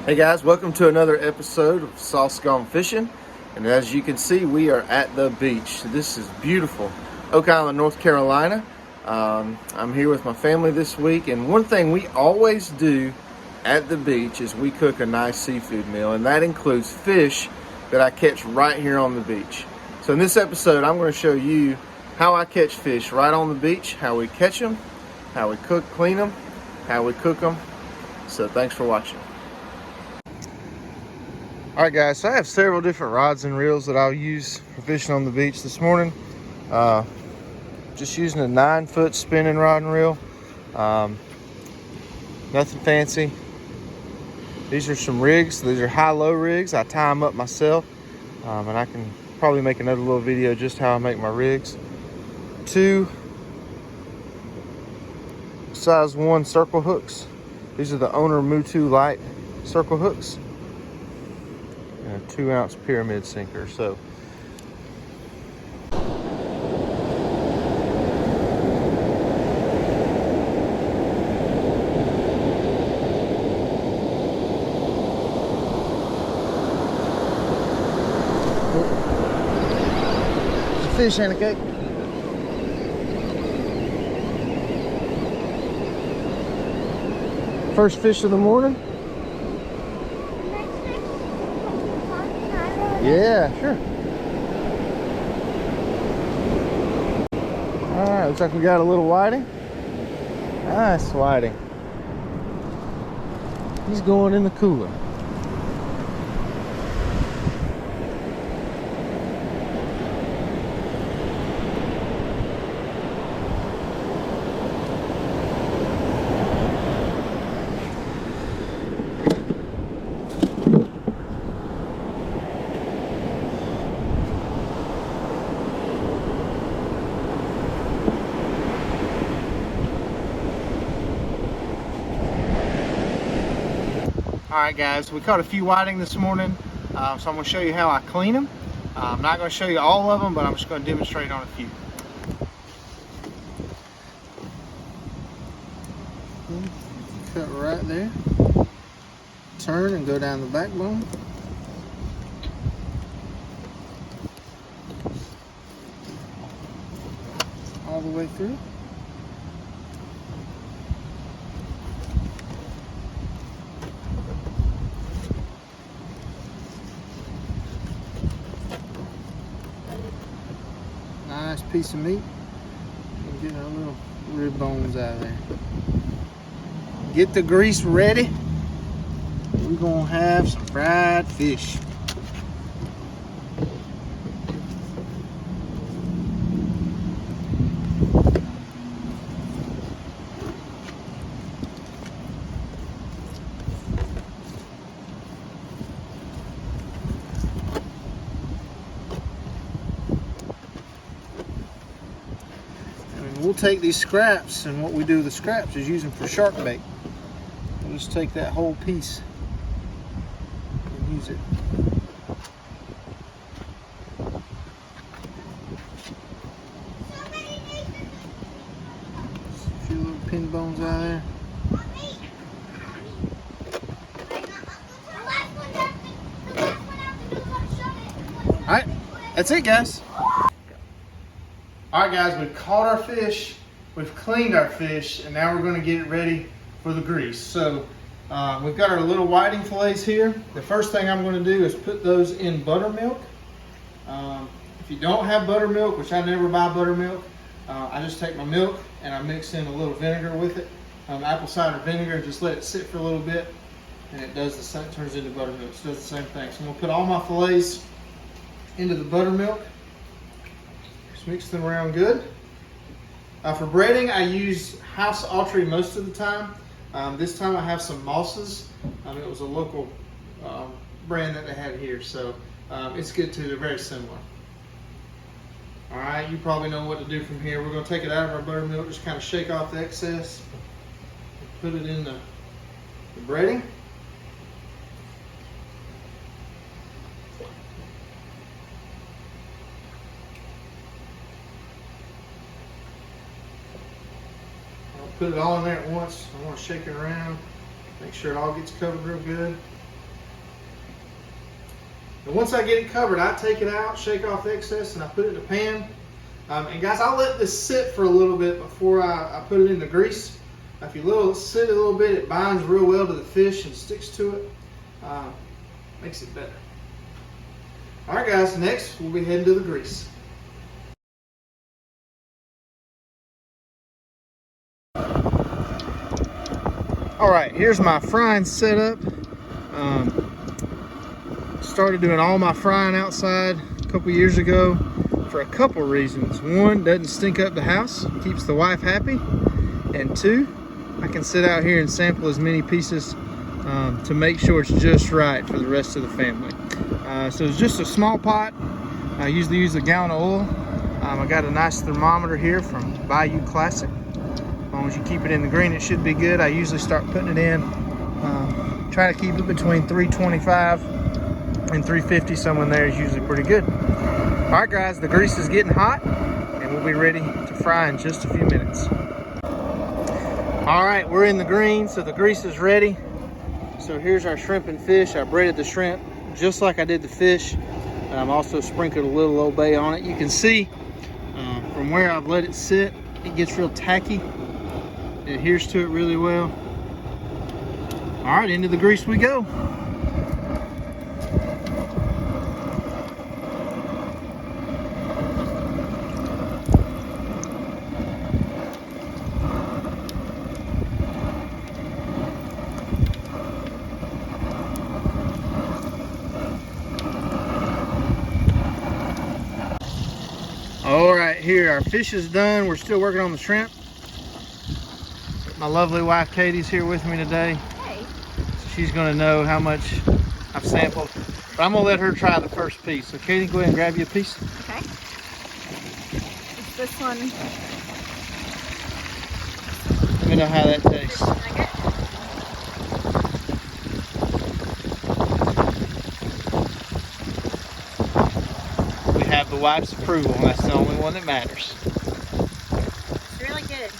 Hey guys, welcome to another episode of Sauce Gone Fishing. And as you can see, we are at the beach. This is beautiful, Oak Island, North Carolina. I'm here with my family this week, and one thing we always do at the beach is we cook a nice seafood meal, and that includes fish that I catch right here on the beach. So in this episode, I'm going to show you how I catch fish right on the beach, how we catch them, how we clean them, how we cook them. So thanks for watching. Alright guys, so I have several different rods and reels that I'll use for fishing on the beach this morning. Just using a 9-foot spinning rod and reel. Nothing fancy. These are some rigs. These are high-low rigs. I tie them up myself. And I can probably make another little video just how I make my rigs. 2 size 1 circle hooks. These are the Owner Mutu Light circle hooks. And a 2-ounce pyramid sinker. So it's a fish and a cake. First fish of the morning. Yeah, sure. All right, looks like we got a little whiting. Nice whiting. He's going in the cooler. Alright guys, we caught a few whiting this morning, so I'm going to show you how I clean them. I'm not going to show you all of them, but I'm just going to demonstrate on a few. Cut right there. Turn and go down the backbone. All the way through. Nice piece of meat. And get our little rib bones out of there. Get the grease ready. We're gonna have some fried fish. We'll take these scraps, and what we do with the scraps is use them for shark bait. We'll just take that whole piece and use it. Just a few little pin bones out there. Alright, that's it guys. Alright guys, we've caught our fish, we've cleaned our fish, and now we're going to get it ready for the grease. So we've got our little whiting fillets here. The first thing I'm going to do is put those in buttermilk. If you don't have buttermilk, which I never buy buttermilk, I just take my milk and I mix in a little vinegar with it, apple cider vinegar, and just let it sit for a little bit, and it does the same, turns into buttermilk. It does the same thing. So I'm going to put all my fillets into the buttermilk. Mix them around good. For breading, I use House Autry most of the time. This time I have some Mosses. It was a local brand that they had here, so it's good too. They're very similar. All right, you probably know what to do from here. We're going to take it out of our buttermilk, just kind of shake off the excess, put it in the breading. Put it all in there at once. I want to shake it around, make sure it all gets covered real good. And once I get it covered, I take it out, shake off the excess, and I put it in a pan. And guys, I'll let this sit for a little bit before I put it in the grease. If you sit a little bit, it binds real well to the fish and sticks to it. Makes it better. All right, guys, next we'll be heading to the grease. All right, here's my frying setup. Started doing all my frying outside a couple years ago for a couple reasons. One, doesn't stink up the house, keeps the wife happy. And two, I can sit out here and sample as many pieces to make sure it's just right for the rest of the family. So it's just a small pot. I usually use a gallon of oil. I got a nice thermometer here from Bayou Classic. As long as you keep it in the green, it should be good. I usually start putting it in, try to keep it between 325 and 350. Someone there is usually pretty good. All right, guys, the grease is getting hot, and we'll be ready to fry in just a few minutes. All right, we're in the green, so the grease is ready. So here's our shrimp and fish. I braided the shrimp just like I did the fish. I'm also sprinkled a little Old Bay on it. You can see from where I've let it sit, it gets real tacky. It adheres to it really well. All right, into the grease we go. All right, here our fish is done. We're still working on the shrimp. My lovely wife Katie's here with me today. Hey. She's gonna know how much I've sampled, but I'm gonna let her try the first piece. So Katie, go ahead and grab you a piece. Okay. It's this one. Let me know how that tastes. This one I get. We have the wife's approval, and that's the only one that matters. It's really good.